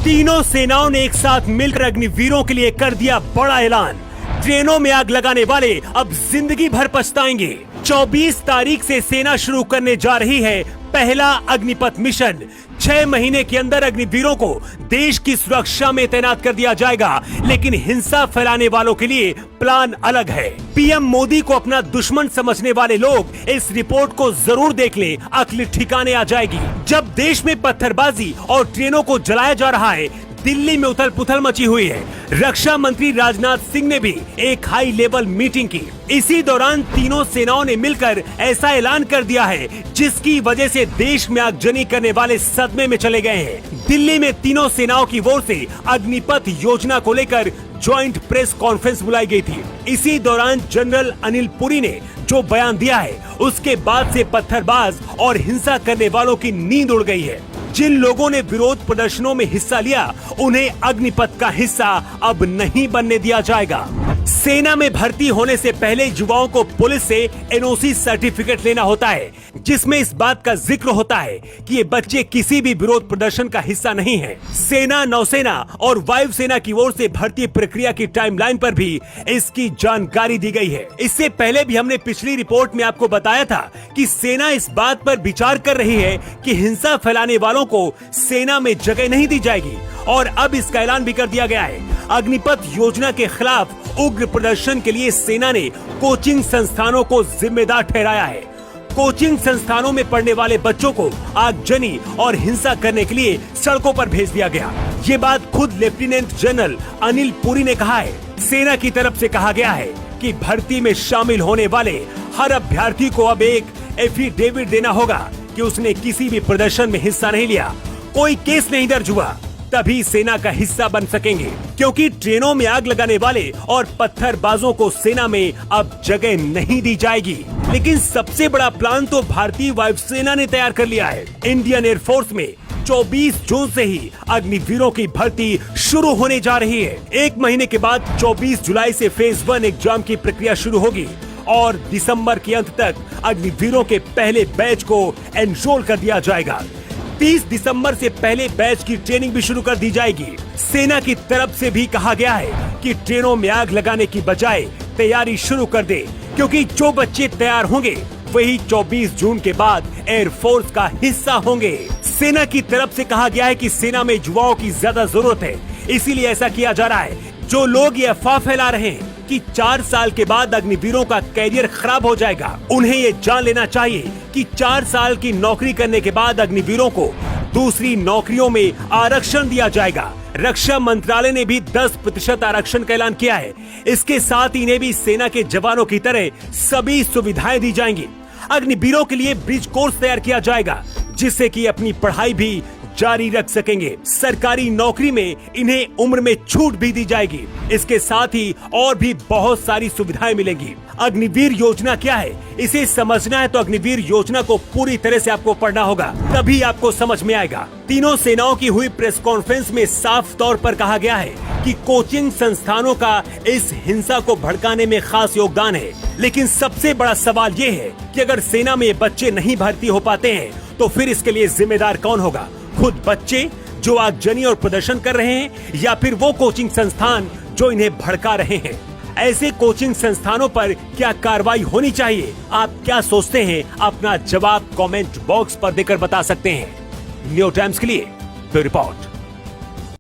तीनों सेनाओं ने एक साथ मिलकर अग्निवीरों के लिए कर दिया बड़ा ऐलान। ट्रेनों में आग लगाने वाले अब जिंदगी भर पछताएंगे। 24 तारीख से सेना शुरू करने जा रही है पहला अग्निपथ मिशन। 6 महीने के अंदर अग्निवीरों को देश की सुरक्षा में तैनात कर दिया जाएगा, लेकिन हिंसा फैलाने वालों के लिए प्लान अलग है। पीएम मोदी को अपना दुश्मन समझने वाले लोग इस रिपोर्ट को जरूर देख लें, अक्ल ठिकाने आ जाएगी। जब देश में पत्थरबाजी और ट्रेनों को जलाया जा रहा है, दिल्ली में उथल पुथल मची हुई है। रक्षा मंत्री राजनाथ सिंह ने भी एक हाई लेवल मीटिंग की। इसी दौरान तीनों सेनाओं ने मिलकर ऐसा ऐलान कर दिया है जिसकी वजह से देश में आगजनी करने वाले सदमे में चले गए हैं। दिल्ली में तीनों सेनाओं की ओर से अग्निपथ योजना को लेकर ज्वाइंट प्रेस कॉन्फ्रेंस बुलाई गई थी। इसी दौरान जनरल अनिल पुरी ने जो बयान दिया है, उसके बाद से पत्थरबाज और हिंसा करने वालों की नींद उड़ गई है। जिन लोगों ने विरोध प्रदर्शनों में हिस्सा लिया, उन्हें अग्निपथ का हिस्सा अब नहीं बनने दिया जाएगा। सेना में भर्ती होने से पहले युवाओं को पुलिस से एनओसी सर्टिफिकेट लेना होता है, जिसमें इस बात का जिक्र होता है कि ये बच्चे किसी भी विरोध प्रदर्शन का हिस्सा नहीं है। सेना, नौसेना और वायुसेना की ओर से भर्ती प्रक्रिया की टाइमलाइन पर भी इसकी जानकारी दी गई है। इससे पहले भी हमने पिछली रिपोर्ट में आपको बताया था कि सेना इस बात पर विचार कर रही है कि हिंसा फैलाने वालों को सेना में जगह नहीं दी जाएगी, और अब इसका ऐलान भी कर दिया गया है। अग्निपथ योजना के खिलाफ उग्र प्रदर्शन के लिए सेना ने कोचिंग संस्थानों को जिम्मेदार ठहराया है। कोचिंग संस्थानों में पढ़ने वाले बच्चों को आगजनी और हिंसा करने के लिए सड़कों पर भेज दिया गया। ये बात खुद लेफ्टिनेंट जनरल अनिल पुरी ने कहा है। सेना की तरफ से कहा गया है कि भर्ती में शामिल होने वाले हर अभ्यर्थी को अब एक एफिडेविट देना होगा कि उसने किसी भी प्रदर्शन में हिस्सा नहीं लिया, कोई केस नहीं दर्ज हुआ, तभी सेना का हिस्सा बन सकेंगे। क्योंकि ट्रेनों में आग लगाने वाले और पत्थरबाजों को सेना में अब जगह नहीं दी जाएगी। लेकिन सबसे बड़ा प्लान तो भारतीय वायुसेना ने तैयार कर लिया है। इंडियन एयरफोर्स में 24 जून से ही अग्निवीरों की भर्ती शुरू होने जा रही है। 1 महीने के बाद 24 जुलाई से फेज 1 एग्जाम की प्रक्रिया शुरू होगी और दिसंबर के अंत तक अग्निवीरों के पहले बैच को एनरोल कर दिया जाएगा। 30 दिसंबर से पहले बैच की ट्रेनिंग भी शुरू कर दी जाएगी। सेना की तरफ से भी कहा गया है कि ट्रेनों में आग लगाने की बजाय तैयारी शुरू कर दे, क्योंकि जो बच्चे तैयार होंगे वही 24 जून के बाद एयरफोर्स का हिस्सा होंगे। सेना की तरफ से कहा गया है कि सेना में युवाओं की ज्यादा जरूरत है, इसीलिए ऐसा किया जा रहा है। जो लोग ये अफवाह फैला रहे हैं कि 4 साल के बाद अग्निवीरों का कैरियर खराब हो जाएगा, उन्हें ये जान लेना चाहिए कि 4 साल की नौकरी करने के बाद अग्निवीरों को दूसरी नौकरियों में आरक्षण दिया जाएगा। रक्षा मंत्रालय ने भी 10% आरक्षण का ऐलान किया है। इसके साथ ही इन्हें भी सेना के जवानों की तरह सभी सुविधाएं दी जाएंगी। अग्निवीरों के लिए ब्रिज कोर्स तैयार किया जाएगा, जिससे कि अपनी पढ़ाई भी जारी रख सकेंगे। सरकारी नौकरी में इन्हें उम्र में छूट भी दी जाएगी। इसके साथ ही और भी बहुत सारी सुविधाएं मिलेंगी। अग्निवीर योजना क्या है, इसे समझना है तो अग्निवीर योजना को पूरी तरह से आपको पढ़ना होगा, तभी आपको समझ में आएगा। तीनों सेनाओं की हुई प्रेस कॉन्फ्रेंस में साफ तौर पर कहा गया है कि कोचिंग संस्थानों का इस हिंसा को भड़काने में खास योगदान है। लेकिन सबसे बड़ा सवाल ये है कि अगर सेना में बच्चे नहीं भर्ती हो पाते हैं, तो फिर इसके लिए जिम्मेदार कौन होगा? खुद बच्चे जो आगजनी और प्रदर्शन कर रहे हैं, या फिर वो कोचिंग संस्थान जो इन्हें भड़का रहे हैं? ऐसे कोचिंग संस्थानों पर क्या कार्रवाई होनी चाहिए? आप क्या सोचते हैं? अपना जवाब कमेंट बॉक्स पर देकर बता सकते हैं। न्यू टाइम्स के लिए ब्यूरो रिपोर्ट।